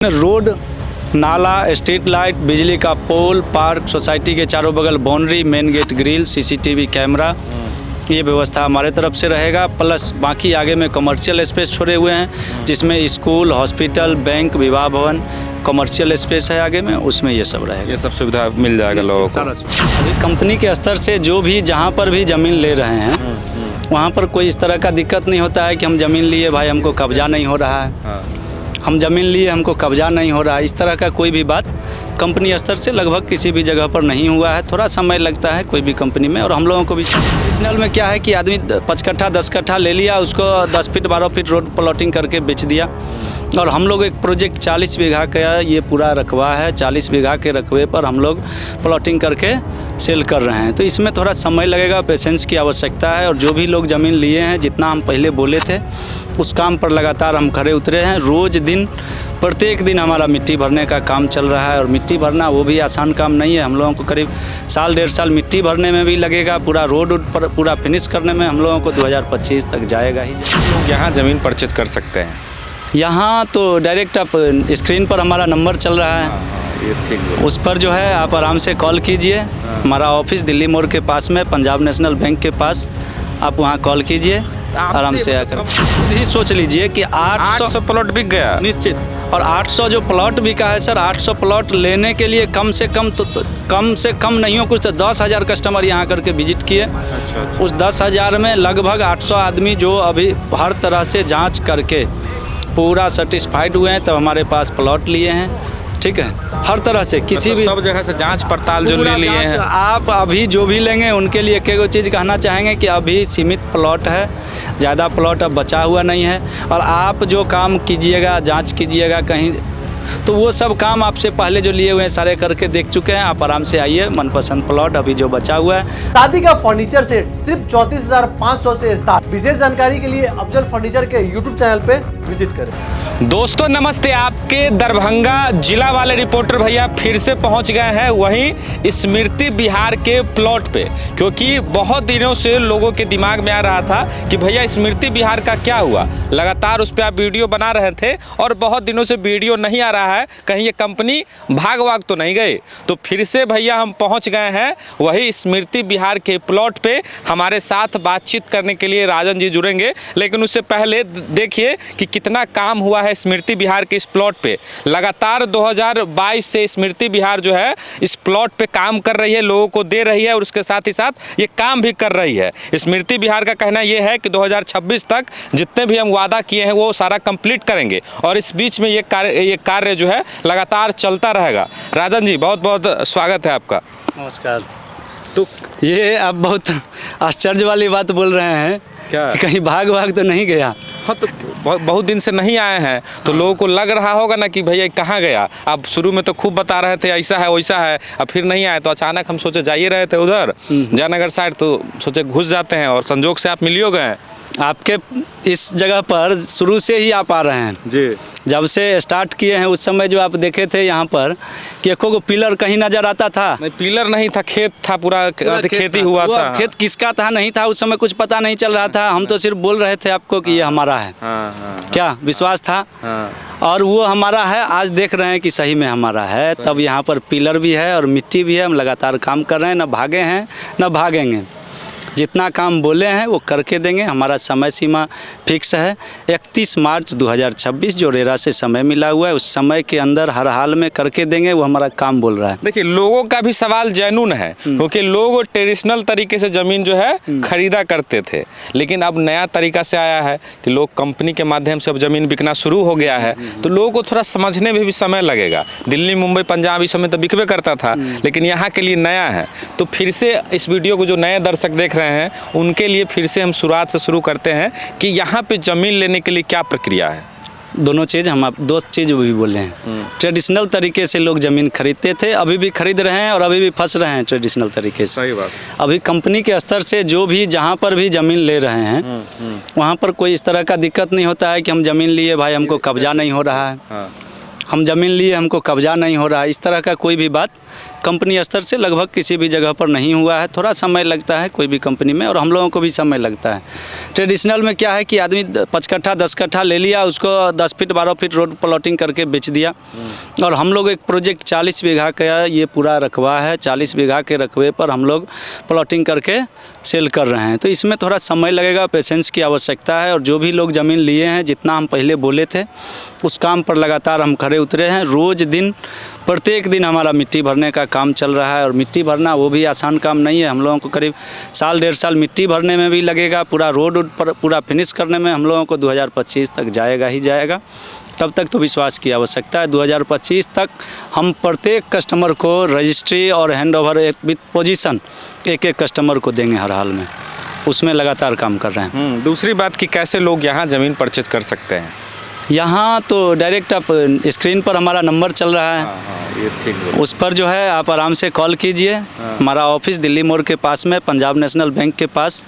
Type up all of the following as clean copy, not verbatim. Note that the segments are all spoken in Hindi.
रोड, नाला, स्ट्रीट लाइट, बिजली का पोल, पार्क, सोसाइटी के चारों बगल boundary, main gate grill, CCTV camera, ये व्यवस्था हमारे तरफ से रहेगा। प्लस बाकी आगे में कमर्शियल स्पेस छोड़े हुए हैं जिसमें स्कूल, हॉस्पिटल, बैंक, विवाह भवन, कमर्शियल स्पेस है आगे में, उसमें ये सब रहेगा। ये सब सुविधा मिल जाएगा लोगों को। अभी कंपनी के स्तर से जो भी जहाँ पर भी ज़मीन ले रहे हैं वहाँ पर कोई इस तरह का दिक्कत नहीं होता है कि हम ज़मीन लिए भाई हमको कब्जा नहीं हो रहा है, हम ज़मीन लिए हमको कब्जा नहीं हो रहा है, इस तरह का कोई भी बात कंपनी स्तर से लगभग किसी भी जगह पर नहीं हुआ है। थोड़ा समय लगता है कोई भी कंपनी में, और हम लोगों को भी ट्रेडिशनल में क्या है कि आदमी 5 कट्ठा 10 कट्ठा ले लिया, उसको 10 फीट 12 फीट रोड प्लॉटिंग करके बेच दिया। और हम लोग एक प्रोजेक्ट 40 बीघा का ये पूरा रकबा है, 40 बीघा के रकबे पर हम लोग प्लॉटिंग करके सेल कर रहे हैं। तो इसमें थोड़ा समय लगेगा, पेशेंस की आवश्यकता है। और जो भी लोग ज़मीन लिए हैं, जितना हम पहले बोले थे उस काम पर लगातार हम खड़े उतरे हैं। रोज़ दिन प्रत्येक दिन हमारा मिट्टी भरने का काम चल रहा है, और मिट्टी भरना वो भी आसान काम नहीं है। हम लोगों को करीब साल 1.5 साल मिट्टी भरने में भी लगेगा, पूरा रोड पर पूरा फिनिश करने में हम लोगों को 2025 तक जाएगा ही। लोग यहाँ ज़मीन परचेज कर सकते हैं। यहाँ तो डायरेक्ट आप स्क्रीन पर हमारा नंबर चल रहा है, ये ठीक है। उस पर जो है आप आराम से कॉल कीजिए। हमारा ऑफिस दिल्ली मोड़ के पास में, पंजाब नेशनल बैंक के पास, आप वहाँ कॉल कीजिए, आराम से आकर खुद ही सोच लीजिए कि 800 प्लॉट बिक गया निश्चित। और 800 जो प्लॉट बिका है सर, 800 प्लॉट लेने के लिए कम से कम कम से कम नहीं हो कुछ तो 10,000 कस्टमर यहाँ करके विजिट किए। अच्छा। उस 10,000 में लगभग 800 आदमी जो अभी हर तरह से जांच करके पूरा सेटिस्फाइड हुए हैं, तब हमारे पास प्लॉट लिए हैं। ठीक है, हर तरह से किसी भी सब जगह से जांच पड़ताल जो ले लिए हैं। आप अभी जो भी लेंगे उनके लिए एक चीज़ कहना चाहेंगे कि अभी सीमित प्लॉट है, ज़्यादा प्लॉट अब बचा हुआ नहीं है। और आप जो काम कीजिएगा, जांच कीजिएगा कहीं, तो वो सब काम आपसे पहले जो लिए हुए हैं सारे करके देख चुके हैं। आप आराम से आइए, मनपसंद प्लॉट अभी जो बचा हुआ है। शादी का फर्नीचर सेट सिर्फ 34,500 से स्टार्ट। विशेष जानकारी के लिए अफजल फर्नीचर के यूट्यूब चैनल पे विजिट करें। दोस्तों नमस्ते, आपके दरभंगा जिला वाले रिपोर्टर भैया फिर से पहुंच गए हैं वहीं स्मृति विहार के प्लॉट पे, क्योंकि बहुत दिनों से लोगों के दिमाग में आ रहा था कि भैया स्मृति विहार का क्या हुआ। लगातार उस पर आप वीडियो बना रहे थे और बहुत दिनों से वीडियो नहीं आ रहा है, कहीं ये कंपनी भाग वाग तो नहीं गई। तो फिर से भैया हम पहुंच गए हैं वही स्मृति विहार के प्लॉट पे। हमारे साथ बातचीत करने के लिए राजन जी जुड़ेंगे, लेकिन उससे पहले देखिए कि कितना काम हुआ है स्मृति विहार के इस प्लॉट पे। लगातार 2022 से स्मृति विहार जो है इस प्लॉट पे काम कर रही है, लोगों को दे रही है, और उसके साथ ही साथ ये काम भी कर रही है। स्मृति विहार का कहना ये है कि 2026 तक जितने भी हम वादा किए हैं वो सारा कंप्लीट करेंगे, और इस बीच में ये कार्य जो है लगातार चलता रहेगा। राजन जी बहुत बहुत स्वागत है आपका। नमस्कार। तो ये आप बहुत आश्चर्य वाली बात बोल रहे हैं, क्या कहीं भाग तो नहीं गया? हाँ, तो बहुत दिन से नहीं आए हैं तो लोगों को लग रहा होगा ना कि भैया कहाँ गया। आप शुरू में तो खूब बता रहे थे ऐसा है वैसा है, अब फिर नहीं आए, तो अचानक हम सोचे जाइए रहे थे उधर जयनगर साइड, तो सोचे घुस जाते हैं, और संजोग से आप मिलियो गए। आपके इस जगह पर शुरू से ही आप आ रहे हैं जी। जब से स्टार्ट किए हैं उस समय जो आप देखे थे यहाँ पर कि एको को पिलर कहीं नजर आता था? नहीं, पिलर नहीं था, खेत था, पूरा खेती हुआ था। खेत किसका था नहीं था उस समय कुछ पता नहीं चल रहा था। हम तो सिर्फ बोल रहे थे आपको कि ये हमारा है। क्या विश्वास था? और वो हमारा है। आज देख रहे हैं कि सही में हमारा है। तब यहाँ पर पिलर भी है और मिट्टी भी है। हम लगातार काम कर रहे हैं, न भागे हैं न भागेंगे। जितना काम बोले हैं वो करके देंगे। हमारा समय सीमा फिक्स है 31 मार्च 2026, जो रेरा से समय मिला हुआ है, उस समय के अंदर हर हाल में करके देंगे, वो हमारा काम बोल रहा है। देखिए, लोगों का भी सवाल जेन्युइन है, क्योंकि लोग ट्रेडिशनल तरीके से ज़मीन जो है खरीदा करते थे, लेकिन अब नया तरीका से आया है कि लोग कंपनी के माध्यम से अब ज़मीन बिकना शुरू हो गया है। तो लोगों को थोड़ा समझने में भी समय लगेगा। दिल्ली, मुंबई, पंजाब इस समय तो बिकवे करता था, लेकिन यहाँ के लिए नया है। तो फिर से इस वीडियो को जो नए दर्शक देख रहे हैं उनके लिए फिर से हम शुरुआत से शुरू करते हैं कि यहाँ पे ज़मीन लेने के लिए क्या प्रक्रिया है। दोनों चीज़ हम आप दो चीज़ भी बोले हैं। ट्रेडिशनल तरीके से लोग ज़मीन खरीदते थे, अभी भी खरीद रहे हैं और अभी भी फंस रहे हैं ट्रेडिशनल तरीके से। सही बात। अभी कंपनी के स्तर से जो भी जहाँ पर भी ज़मीन ले रहे हैं वहाँ पर कोई इस तरह का दिक्कत नहीं होता है कि हम ज़मीन लिए भाई हमको कब्जा नहीं हो रहा है, हम ज़मीन लिए हमको कब्जा नहीं हो रहा है, इस तरह का कोई भी बात कंपनी स्तर से लगभग किसी भी जगह पर नहीं हुआ है। थोड़ा समय लगता है कोई भी कंपनी में, और हम लोगों को भी समय लगता है। ट्रेडिशनल में क्या है कि आदमी 5 कट्ठा 10 कट्ठा ले लिया, उसको 10 फीट 12 फीट रोड प्लॉटिंग करके बेच दिया। और हम लोग एक प्रोजेक्ट 40 बीघा का ये पूरा रकबा है, 40 बीघा के रकबे पर हम लोग प्लॉटिंग करके सेल कर रहे हैं। तो इसमें थोड़ा समय लगेगा, पेशेंस की आवश्यकता है। और जो भी लोग ज़मीन लिए हैं, जितना हम पहले बोले थे उस काम पर लगातार हम खड़े उतरे हैं। रोज़ दिन प्रत्येक दिन हमारा मिट्टी भरने का काम चल रहा है। और मिट्टी भरना वो भी आसान काम नहीं है। हम लोगों को करीब साल 1.5 साल मिट्टी भरने में भी लगेगा। पूरा रोड पर पूरा फिनिश करने में हम लोगों को 2025 तक जाएगा ही जाएगा। तब तक तो विश्वास की आवश्यकता है। 2025 तक हम प्रत्येक कस्टमर को रजिस्ट्री और हैंडओवर विद पोजीशन एक कस्टमर को देंगे हर हाल में। उसमें लगातार काम कर रहे हैं। दूसरी बात कि कैसे लोग यहाँ ज़मीन परचेज कर सकते हैं? यहाँ तो डायरेक्ट आप स्क्रीन पर हमारा नंबर चल रहा है। ये ठीक है। उस पर जो है आप आराम से कॉल कीजिए। हमारा ऑफिस दिल्ली मोड़ के पास में, पंजाब नेशनल बैंक के पास,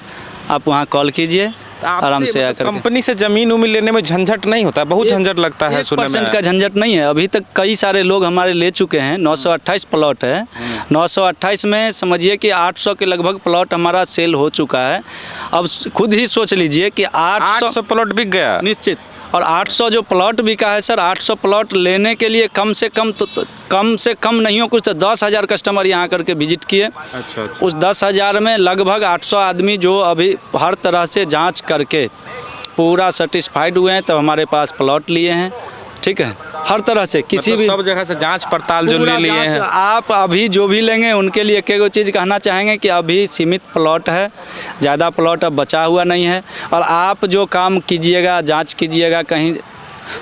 आप वहाँ कॉल कीजिए, आराम से आकर। कंपनी से ज़मीन उमीन लेने में झंझट नहीं होता? बहुत झंझट लगता है सुनने में। 1% का झंझट नहीं है। अभी तक कई सारे लोग हमारे ले चुके हैं। 928 प्लॉट है। 928 में समझिए कि 800 के लगभग प्लॉट हमारा सेल हो चुका है। अब खुद ही सोच लीजिए कि 800 प्लॉट बिक गया निश्चित। और 800 जो प्लॉट बिका है सर, 800 प्लॉट लेने के लिए कम से कम कम से कम नहीं हो कुछ तो 10,000 कस्टमर यहाँ करके विजिट किए। अच्छा। उस 10,000 में लगभग 800 आदमी जो अभी हर तरह से जांच करके पूरा सेटिस्फाइड हुए हैं, तब हमारे पास प्लॉट लिए हैं। ठीक है, हर तरह से किसी भी सब जगह से जांच पड़ताल जो ले लिए हैं। आप अभी जो भी लेंगे उनके लिए एक चीज़ कहना चाहेंगे कि अभी सीमित प्लॉट है, ज़्यादा प्लॉट अब बचा हुआ नहीं है। और आप जो काम कीजिएगा, जांच कीजिएगा कहीं,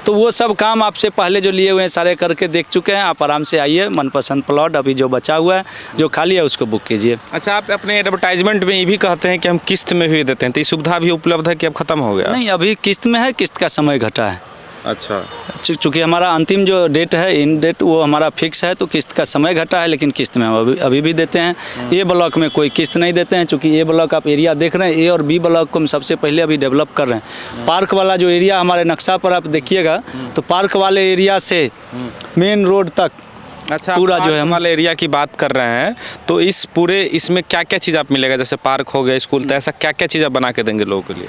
तो वो सब काम आपसे पहले जो लिए हुए हैं सारे करके देख चुके हैं। आप आराम से आइए, मनपसंद प्लॉट अभी जो बचा हुआ है, जो खाली है, उसको बुक कीजिए। अच्छा, आप अपने एडवर्टाइजमेंट में ये भी कहते हैं कि हम किस्त में भी देते हैं, तो ये सुविधा भी उपलब्ध है कि अब खत्म हो गया? नहीं, अभी किस्त में है, किस्त का समय घटा है। अच्छा। चूँकि हमारा अंतिम जो डेट है, इन डेट, वो हमारा फिक्स है, तो किस्त का समय घटा है, लेकिन किस्त में हम अभी भी देते हैं। ए ब्लॉक में कोई किस्त नहीं देते हैं, चूँकि ए ब्लॉक आप एरिया देख रहे हैं, ए और बी ब्लॉक को हम सबसे पहले अभी डेवलप कर रहे हैं। पार्क वाला जो एरिया हमारे नक्शा पर आप देखिएगा, तो पार्क वाले एरिया से मेन रोड तक अच्छा पूरा जो है, हम वाले एरिया की बात कर रहे हैं, तो इस पूरे इसमें क्या क्या चीज़ आप मिलेगा? जैसे पार्क हो गया, स्कूल, तो ऐसा क्या क्या चीज़ आप बना के देंगे लोगों के लिए?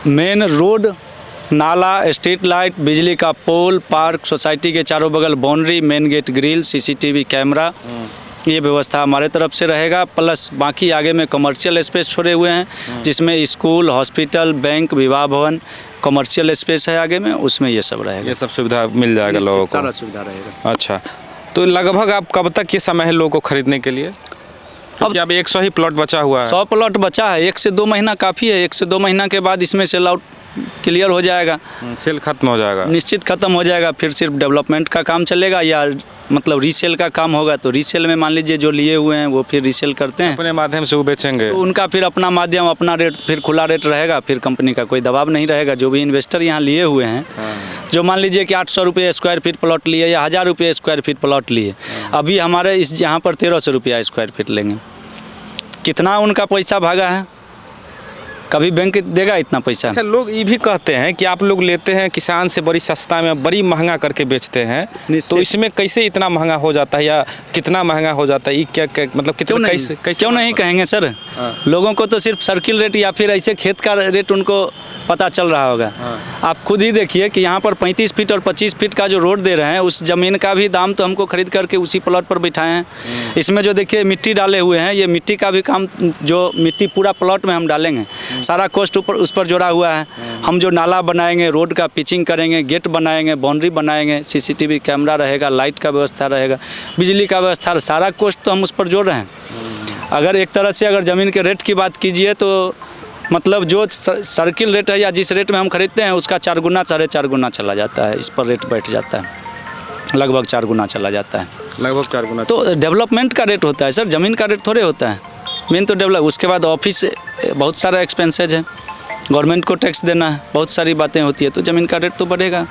मेन रोड, नाला, स्ट्रीट लाइट, बिजली का पोल, पार्क, सोसाइटी के चारों बगल boundary, main gate grill, CCTV camera, ये व्यवस्था हमारे तरफ से रहेगा। प्लस बाकी आगे में कमर्शियल स्पेस छोड़े हुए हैं, जिसमें स्कूल, हॉस्पिटल, बैंक, विवाह भवन, कमर्शियल स्पेस है आगे में, उसमें ये सब रहेगा। ये सब सुविधा मिल जाएगा लोगों को? सारा सुविधा रहेगा। अच्छा, तो लगभग आप कब तक ये समय है लोगों को खरीदने के लिए? अब 100 ही प्लॉट बचा हुआ है। 100 प्लॉट बचा है। 1 से 2 महीना काफ़ी है। 1 से 2 महीना के बाद इसमें सेल आउट क्लियर हो जाएगा, सेल खत्म हो जाएगा, निश्चित खत्म हो जाएगा। फिर सिर्फ डेवलपमेंट का काम चलेगा, या मतलब रीसेल का काम होगा। तो रीसेल में मान लीजिए जो लिए हुए हैं वो फिर रीसेल करते हैं, अपने माध्यम से वो बेचेंगे। तो उनका फिर अपना माध्यम, अपना रेट, फिर खुला रेट रहेगा। फिर कंपनी का कोई दबाव नहीं रहेगा। जो भी इन्वेस्टर यहाँ लिए हुए हैं, जो मान लीजिए कि 800 रुपये स्क्वायर फीट प्लॉट लिए या 1000 रुपये स्क्वायर फीट प्लॉट लिए, अभी हमारे इस यहाँ पर 1300 रुपया स्क्वायर फीट लेंगे। कितना उनका पैसा भागा है, कभी बैंक देगा इतना पैसा? अच्छा, लोग ये भी कहते हैं कि आप लोग लेते हैं किसान से बड़ी सस्ता में, बड़ी महंगा करके बेचते हैं, तो इसमें कैसे इतना महंगा हो जाता है, या कितना महंगा हो जाता है? ये क्या मतलब कितना कैसे क्यों नहीं कहेंगे सर? लोगों को तो सिर्फ सर्किल रेट या फिर ऐसे खेत का रेट उनको पता चल रहा होगा। आप खुद ही देखिए कि यहाँ पर 35 फीट और 25 फीट का जो रोड दे रहे हैं, उस ज़मीन का भी दाम तो हमको खरीद करके उसी प्लॉट पर बिठाए हैं। इसमें जो देखिए मिट्टी डाले हुए हैं, ये मिट्टी का भी काम, जो मिट्टी पूरा प्लॉट में हम डालेंगे, सारा कॉस्ट ऊपर उस पर जोड़ा हुआ है। हम जो नाला बनाएंगे, रोड का पिचिंग करेंगे, गेट बनाएंगे, बाउंड्री बनाएंगे, CCTV कैमरा रहेगा, लाइट का व्यवस्था रहेगा, बिजली का व्यवस्था, सारा कॉस्ट तो हम उस पर जोड़ रहे हैं। अगर एक तरह से अगर ज़मीन के रेट की बात कीजिए, तो मतलब जो सर्किल रेट है या जिस रेट में हम खरीदते हैं, उसका 4 गुना 4.5 गुना चला जाता है। इस पर रेट बैठ जाता है, लगभग 4 गुना चला जाता है, लगभग 4 गुना। तो डेवलपमेंट का रेट होता है सर, ज़मीन का रेट थोड़े होता है। मेन तो डेवलप, उसके बाद ऑफिस, बहुत सारा एक्सपेंसेज है, गवर्नमेंट को टैक्स देना है, बहुत सारी बातें होती है, तो ज़मीन का रेट तो बढ़ेगा।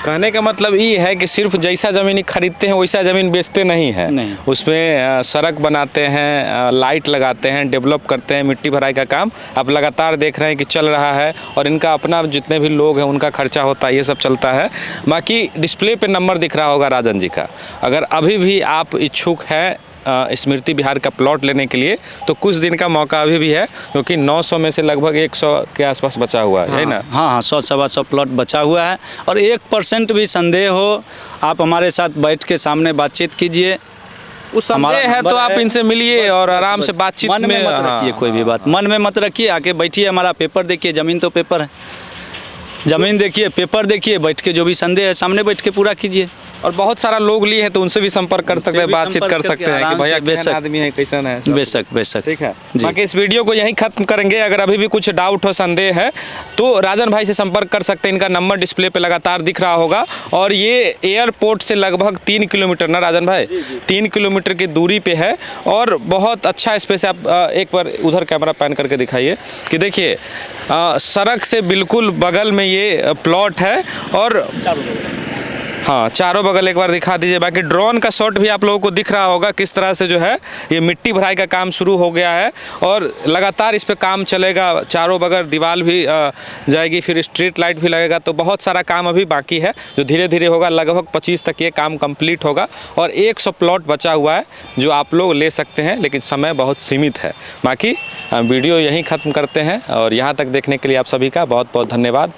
कहने का मतलब ये है कि सिर्फ जैसा ज़मीन खरीदते हैं वैसा ज़मीन बेचते नहीं है, नहीं। उसमें सड़क बनाते हैं, लाइट लगाते हैं, डेवलप करते हैं, मिट्टी भराई का काम आप लगातार देख रहे हैं कि चल रहा है। और इनका अपना जितने भी लोग हैं उनका खर्चा होता है, ये सब चलता है। बाकी डिस्प्ले पे नंबर दिख रहा होगा राजन जी का, अगर अभी भी आप इच्छुक हैं स्मृति विहार का प्लॉट लेने के लिए, तो कुछ दिन का मौका अभी भी है, क्योंकि 900 में से लगभग 100 के आसपास बचा हुआ है ना? हाँ, 100-125 प्लॉट बचा हुआ है। और 1% भी संदेह हो, आप हमारे साथ बैठ के सामने बातचीत कीजिए। उस संदेह है तो आप इनसे मिलिए और आराम से बातचीत मन में मत रखिए, कोई भी बात मन में मत रखिए, आके बैठिए, हमारा पेपर देखिए, ज़मीन तो पेपर है, ज़मीन देखिए, पेपर देखिए, बैठ के जो भी संदेह है सामने बैठ के पूरा कीजिए। और बहुत सारा लोग लिए हैं तो उनसे भी संपर्क कर सकते हैं, बातचीत कर सकते हैं कि भैया कैसा आदमी है, कैसन है। बेशक ठीक है। बाकी इस वीडियो को यहीं खत्म करेंगे। अगर अभी भी कुछ डाउट हो, संदेह है, तो राजन भाई से संपर्क कर सकते हैं। इनका नंबर डिस्प्ले पे लगातार दिख रहा होगा। और ये एयरपोर्ट से लगभग 3 किलोमीटर ना राजन भाई, 3 किलोमीटर की दूरी पे है और बहुत अच्छा स्पेस है। आप एक बार उधर कैमरा पैन करके दिखाइए कि देखिए सड़क से बिल्कुल बगल में ये प्लॉट है और हाँ, चारों बगल एक बार दिखा दीजिए। बाकी ड्रोन का शॉट भी आप लोगों को दिख रहा होगा किस तरह से जो है ये मिट्टी भराई का काम शुरू हो गया है और लगातार इस पे काम चलेगा। चारों बगल दीवार भी जाएगी, फिर स्ट्रीट लाइट भी लगेगा, तो बहुत सारा काम अभी बाकी है जो धीरे धीरे होगा। लगभग 25 तक ये काम कंप्लीट होगा और 100 प्लॉट बचा हुआ है जो आप लोग ले सकते हैं, लेकिन समय बहुत सीमित है। बाकी वीडियो यहीं ख़त्म करते हैं और यहाँ तक देखने के लिए आप सभी का बहुत बहुत धन्यवाद।